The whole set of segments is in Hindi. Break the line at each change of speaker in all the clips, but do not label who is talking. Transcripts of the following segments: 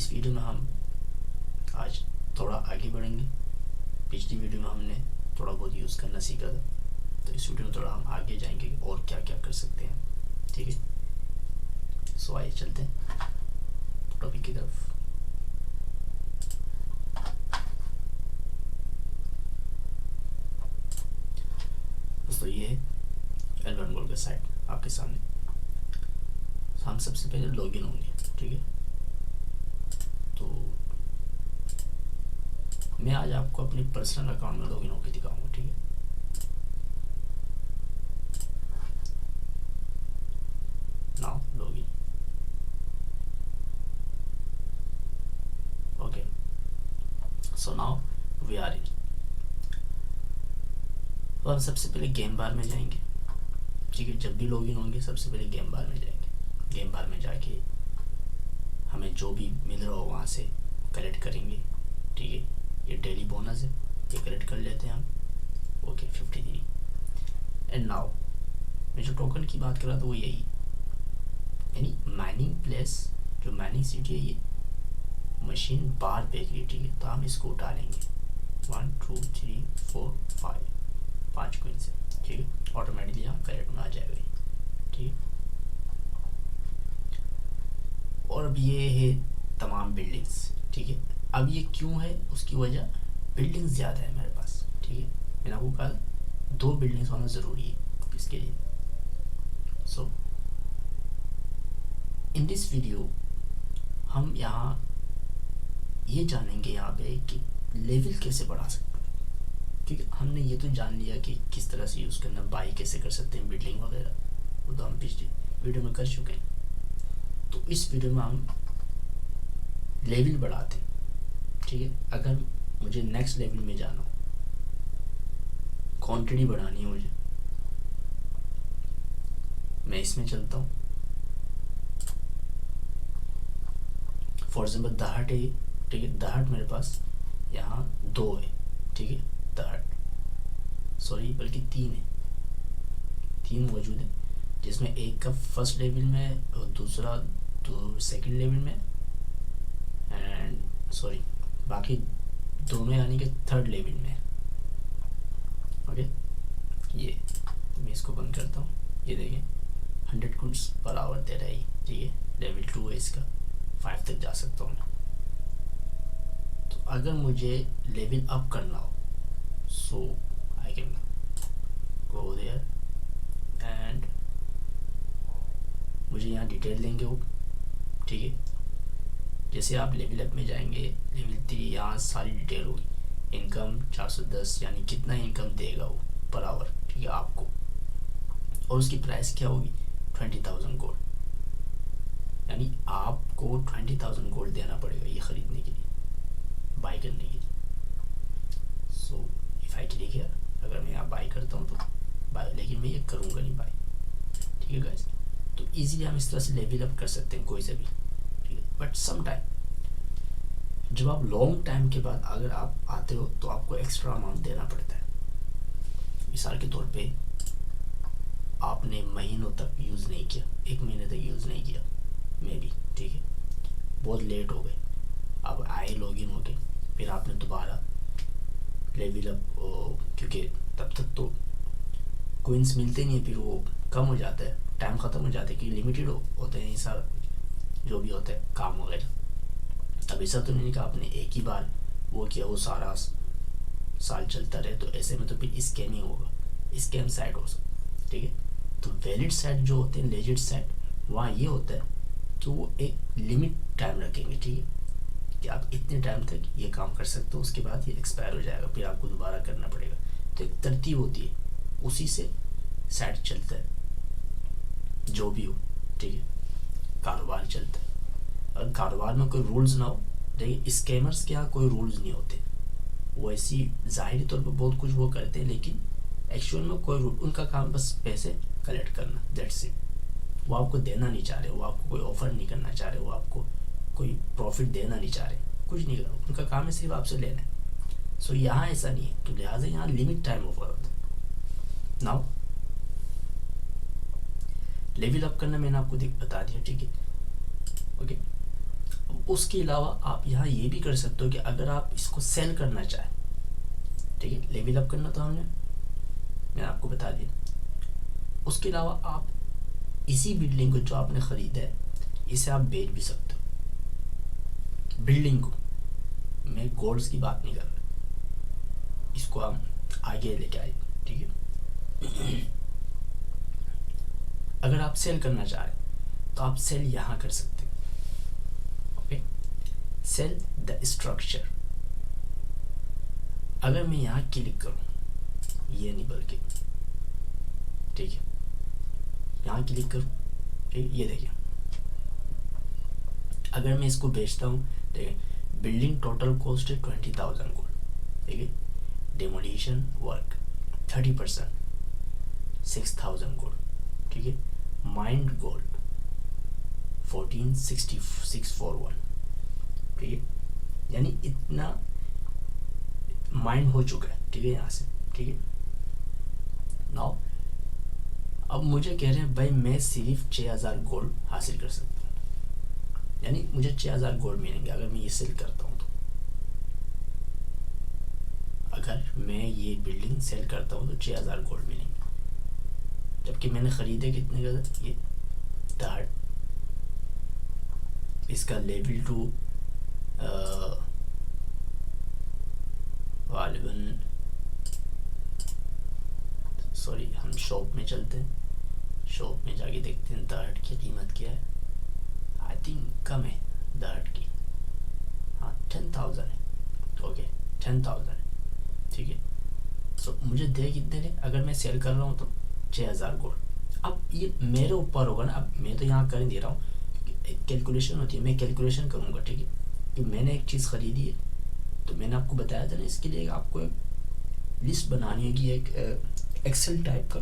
इस वीडियो में हम आज थोड़ा आगे बढ़ेंगे। पिछली वीडियो में हमने थोड़ा बहुत यूज़ करना सीखा था, तो इस वीडियो में थोड़ा हम आगे जाएंगे और क्या क्या कर सकते हैं। ठीक है, सो आइए चलते हैं टॉपिक की तरफ। दोस्तों ये है L1 Goal का साइट आपके सामने। हम सबसे पहले लॉगिन होंगे। ठीक है, तो मैं आज आपको अपने पर्सनल अकाउंट में लॉगिन होकर दिखाऊंगा। ठीक है, now login. Okay, so now we are in. तो हम सबसे पहले गेम बार में जाएंगे। ठीक है, जब भी लॉगिन होंगे सबसे पहले गेम बार में जाएंगे। गेम बार में जाके हमें जो भी मिल रहा हो वहाँ से कलेक्ट करेंगे। ठीक है, ये डेली बोनस है, ये कलेक्ट कर लेते हैं हम। ओके 53। एंड नाउ मैं जो टोकन की बात कर रहा था वो यही, यानी माइनिंग प्लेस, जो माइनिंग सिटी है ये मशीन बार बेकरी। ठीक है, तो हम इसको उठा लेंगे। 1 2 3 4 5 कोइन से। ठीक है, ऑटोमेटिकली यहाँ कलेक्ट में आ जाएगा। ठीक है, और अब ये है तमाम बिल्डिंग्स। ठीक है, अब ये क्यों है, उसकी वजह बिल्डिंग्स ज़्यादा है मेरे पास। ठीक है, मैंने आपको कहा 2 बिल्डिंग्स होना ज़रूरी है इसके लिए। सो इन दिस वीडियो हम यहाँ ये जानेंगे यहाँ पे कि लेवल कैसे बढ़ा सकते हैं। ठीक है, हमने ये तो जान लिया कि किस तरह से यूज़ करना, बाई कैसे कर सकते हैं बिल्डिंग वगैरह, वो तो हम पिछली वीडियो में कर चुके हैं। तो इस वीडियो में हम लेवल बढ़ाते हैं। ठीक है, अगर मुझे नेक्स्ट लेवल में जाना हो, क्वांटिटी बढ़ानी है मुझे, मैं इसमें चलता हूँ। फॉर एग्जाम्पल दहाट है। ठीक है, दहाट मेरे पास यहाँ 2 है। ठीक है, दहाट सॉरी बल्कि 3 है, 3 मौजूद है, जिसमें एक का फर्स्ट लेवल में और दूसरा तो सेकंड लेवल में, एंड सॉरी बाकी दोनों यानी कि थर्ड लेवल में। ओके, ये मैं इसको बंद करता हूँ। ये देखें 100 कूड्स पर आवर दे रहा है। ठीक है, लेवल 2 है इसका, 5 तक जा सकता हूँ मैं। तो अगर मुझे लेवल अप करना हो, so I can go there and मुझे यहाँ डिटेल देंगे वो। ठीक है, जैसे आप लेवल अप में जाएंगे, लेवल 3 यहाँ सारी डिटेल होगी। इनकम 410, यानी कितना इनकम देगा वो पर आवर। ठीक है आपको, और उसकी प्राइस क्या होगी 20,000 गोल्ड, यानी आपको 20,000 गोल्ड देना पड़ेगा ये ख़रीदने के लिए, बाई करने के लिए। So if I click here, अगर मैं यहाँ बाई करता हूँ तो बाई, लेकिन मैं ये करूँगा नहीं बाई। ठीक है गाइस, तो इजीली हम इस तरह से लेवल अप कर सकते हैं कोई से भी। ठीक है, बट सम टाइम जब आप लॉन्ग टाइम के बाद अगर आप आते हो तो आपको एक्स्ट्रा अमाउंट देना पड़ता है। मिसाल के तौर पे आपने महीनों तक यूज़ नहीं किया, 1 महीने तक यूज़ नहीं किया मे बी। ठीक है, बहुत लेट हो गए, अब आए लॉगिन हो गए, फिर आपने दोबारा लेवल अप, क्योंकि तब तक तो कोइंस मिलते नहीं है, फिर वो कम हो जाता है, टाइम ख़त्म हो जाता है, क्योंकि लिमिटेड होते हैं ये सारा जो भी होता है काम वगैरह। अब ऐसा तो नहीं कि आपने एक ही बार वो किया वो सारा साल चलता रहे, तो ऐसे में तो फिर स्कैम ही होगा, स्कैम साइट हो सकता। ठीक है, तो वैलिड साइट जो होते हैं, लेजिट साइट, वहाँ ये होता है कि वो एक लिमिट टाइम रखेंगे। ठीक है, कि आप इतने टाइम तक ये काम कर सकते हो, उसके बाद ये एक्सपायर हो जाएगा, फिर आपको दोबारा करना पड़ेगा। तो एक तरतीब होती है, उसी से साइट चलता है जो भी हो। ठीक है, कारोबार चलता है। अगर कारोबार में कोई रूल्स ना हो, देखिए स्कैमर्स के यहाँ कोई रूल्स नहीं होते, वो ऐसी ज़ाहिरी तौर पर बहुत कुछ वो करते हैं, लेकिन एक्चुअल में कोई रूल, उनका काम बस पैसे कलेक्ट करना, दैट्स इट। वो आपको देना नहीं चाह रहे, वो आपको कोई ऑफर नहीं करना चाह रहे, वो आपको कोई प्रॉफिट देना नहीं चाह रहे, कुछ नहीं करना, उनका काम है सिर्फ आपसे लेना है। सो यहाँ ऐसा नहीं है, तो लिहाजा यहाँ लिमिट टाइम ऑफर होता है। नाउ लेवल अप करना मैंने आपको बता दिया। ठीक है, ओके, उसके अलावा आप यहाँ ये भी कर सकते हो कि अगर आप इसको सेल करना चाहें, ठीक है, लेवल अप करना तो मैंने आपको बता दिया। उसके अलावा आप इसी बिल्डिंग को जो आपने ख़रीदा है इसे आप बेच भी सकते हो। बिल्डिंग को, मैं गोल्ड्स की बात नहीं कर रहा, इसको हम आगे लेके आए, ठीक है। अगर आप सेल करना चाह रहे तो आप सेल यहाँ कर सकते हो। Okay, sell the structure. अगर मैं यहाँ क्लिक करूँ, ये नहीं बल्कि, ठीक है, यहाँ क्लिक करूँ, ठीक, ये देखिए, अगर मैं इसको बेचता हूँ, देखिए, बिल्डिंग टोटल कॉस्ट है 20,000 गोल्ड, ठीक है, डेमोलिशन वर्क 30% 6,000 गोल्ड, ठीक है, माइंड गोल्ड 14,641, ठीक है, यानी इतना माइंड हो चुका है, ठीक है, यहाँ से, ठीक है। नाउ अब मुझे कह रहे हैं भाई मैं सिर्फ 6,000 गोल्ड हासिल कर सकता हूँ, यानी मुझे 6,000 गोल्ड मिलेंगे अगर मैं ये सेल करता हूँ तो। अगर मैं ये बिल्डिंग सेल करता हूँ तो 6,000 गोल्ड मिलेंगे, जबकि मैंने ख़रीदे कितने का, ये थर्ड, इसका लेवल 2 गालिबन, सॉरी, हम शॉप में चलते हैं, शॉप में जाके देखते हैं दर्ट की कीमत क्या है। आई थिंक कम है दर्ट की, हाँ 10,000 है, ओके 10,000 है, ठीक है। सो मुझे दे कितने ने, अगर मैं सेल कर रहा हूँ तो 6,000 गोल्ड। अब ये मेरे ऊपर होगा ना, अब मैं तो यहाँ कर दे रहा हूँ, कैलकुलेशन होती है, मैं कैलकुलेशन करूँगा, ठीक है, कि मैंने एक चीज़ ख़रीदी है तो मैंने आपको बताया था ना, इसके लिए आपको एक लिस्ट बनानी होगी, एक एक्सेल टाइप का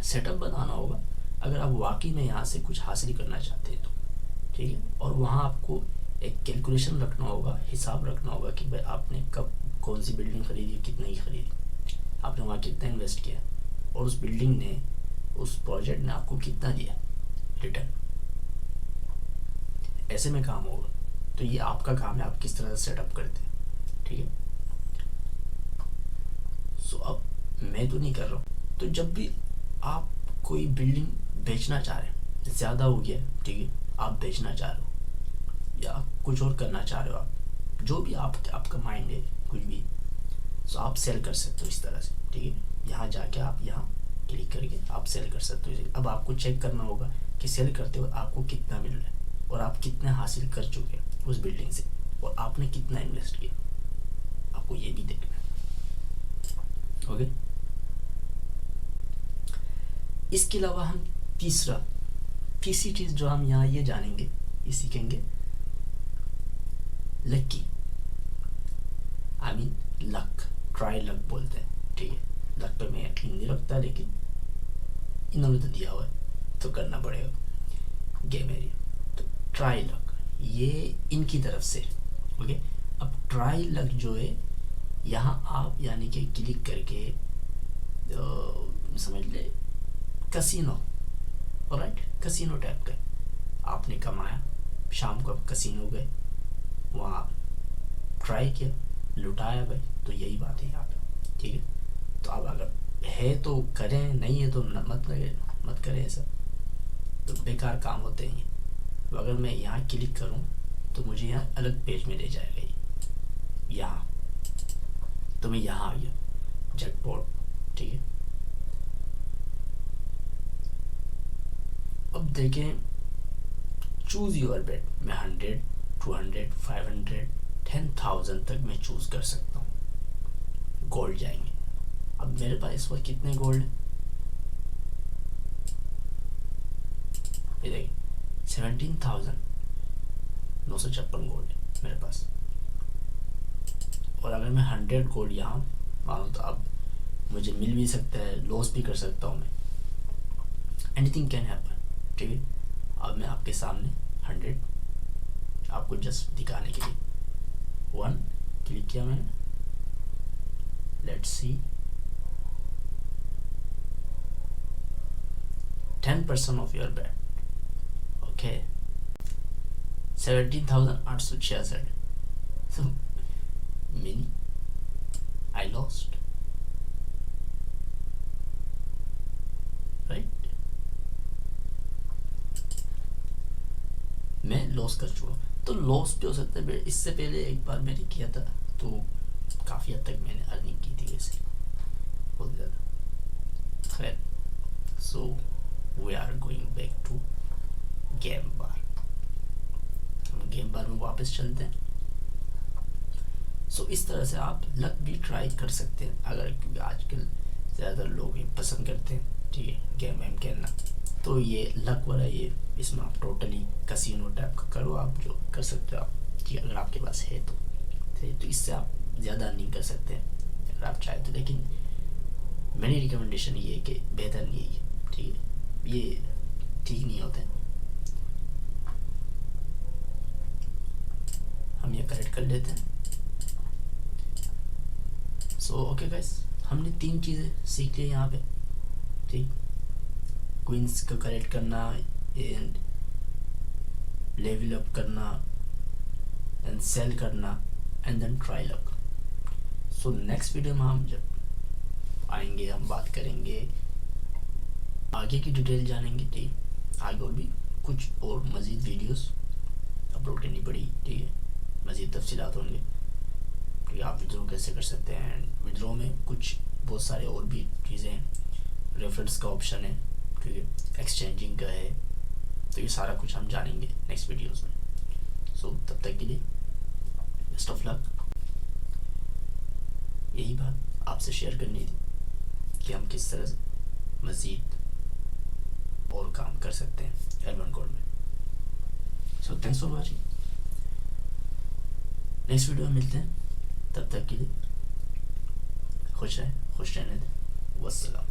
सेटअप बनाना होगा अगर आप वाकई में यहाँ से कुछ हासिल करना चाहते हैं तो, ठीक है। और वहाँ आपको एक कैलकुलेशन रखना होगा, हिसाब रखना होगा कि भाई आपने कब कौन सी बिल्डिंग ख़रीदी, कितने की ख़रीदी, आपने वहाँ कितना इन्वेस्ट किया, और उस बिल्डिंग ने, उस प्रोजेक्ट ने आपको कितना दिया रिटर्न। ऐसे में काम होगा। तो ये आपका काम है, आप किस तरह से सेटअप करते हैं, ठीक है। सो अब मैं तो नहीं कर रहा हूँ, तो जब भी आप कोई बिल्डिंग बेचना चाह रहे हैं, ज़्यादा हो गया, ठीक है, आप बेचना चाह रहे हो या कुछ और करना चाह रहे हो, आप जो भी आपका माइंड है कुछ भी, सो आप सेल कर सकते हो इस तरह से, ठीक है। यहाँ जाके आप यहाँ क्लिक करके आप सेल कर सकते हो। अब आपको चेक करना होगा कि सेल करते हुए आपको कितना मिल रहा है और आप कितना हासिल कर चुके हैं उस बिल्डिंग से, और आपने कितना इन्वेस्ट किया, आपको ये भी देखना है, ओके। इसके अलावा हम तीसरी चीज़ जो हम यहाँ ये जानेंगे, ये सीखेंगे, lucky, I mean luck, try luck बोलते हैं, ठीक है। लक पे मैं यकीन नहीं रखता, लेकिन इन्होंने तो दिया हुआ है तो करना पड़ेगा, गेम एरिया। तो ट्राई लक ये इनकी तरफ से, ओके। अब ट्राई लक जो है, यहाँ आप यानी कि क्लिक करके समझ ले कसिनो, राइट, कसिनो टाइप का आपने कमाया, शाम को आप कसिनो गए, वहाँ ट्राई किया, लुटाया भाई, तो यही बात है यहाँ पे, ठीक है। तो अब अगर है तो करें, नहीं है तो मत करें, ऐसा तो बेकार काम होते हैं। तो अगर मैं यहाँ क्लिक करूँ तो मुझे यहाँ अलग पेज में ले जाएगा, ये यहाँ, तो मैं यहाँ आ गया, जैकपॉट, ठीक है। अब देखें, चूज़ योर बेट, मैं 100, 200, 500, 10,000 तक मैं चूज़ कर सकता हूँ। गोल्ड जाएंगे, अब मेरे पास इस वक्त कितने गोल्ड, ये देखिए 17,956 गोल्ड है मेरे पास। और अगर मैं 100 गोल्ड यहाँ मानूँ तो अब मुझे मिल भी सकता है, लॉस भी कर सकता हूँ मैं, एनीथिंग कैन हैपन, ठीक है। अब मैं आपके सामने 100 आपको जस्ट दिखाने के लिए 1 क्लिक किया मैंने, let's see 10% of your bet, okay 17,866. So many I lost, right? मैं लॉस कर चुका, तो लॉस भी हो सकता है। इससे पहले एक बार मैंने किया था, तो काफ़ी हद तक मैंने अर्निंग की थी वैसे, बहुत ज़्यादा। खैर, so we are going back to game bar. हम गेम बार में वापस चलते हैं। सो इस तरह से आप लक भी ट्राई कर सकते हैं, अगर, क्योंकि आजकल ज़्यादातर लोग ये पसंद करते हैं, ठीक है, गेम वेम खेलना। तो ये लक वाला, ये इसमें आप टोटली कसिनो टाइप का करो, आप जो कर सकते हो आप, कि अगर आपके पास है तो, ठीक, तो इससे आप ज़्यादा अर्निंग कर सकते हैं अगर आप चाहें तो। लेकिन मेरी रिकमेंडेशन ये है कि बेहतर नहीं है, ठीक है, ये ठीक नहीं होते। हम ये करेक्ट कर लेते हैं। सो ओके गाइस, हमने 3 चीज़ें सीख ली यहाँ पे, ठीक। क्वींस को करेक्ट करना, एंड लेवल अप करना, एंड सेल करना, and then try luck. So next video में हम जब आएंगे, हम बात करेंगे, आगे की डिटेल जानेंगे, ठीक। आगे और भी कुछ और मज़ीद वीडियोस अपलोड करनी पड़ी, ठीक है, मज़ीद तफसीलात होंगे कि आप विड्रॉ कैसे कर सकते हैं। विड्रॉ में कुछ बहुत सारे और भी चीज़ें हैं, रेफरेंस का ऑप्शन है, ठीक है, एक्सचेंजिंग का है, तो ये सारा कुछ हम जानेंगे नेक्स्ट वीडियोस में। सो तब तक के लिए बेस्ट ऑफ लक। यही बात आपसे शेयर करनी थी कि हम किस तरह से मज़ीद और काम कर सकते हैं L1 कोड में। So thanks for watching. Next video में मिलते हैं, तब तक के लिए खुश रहें, खुश रहने दें। वस्सलाम।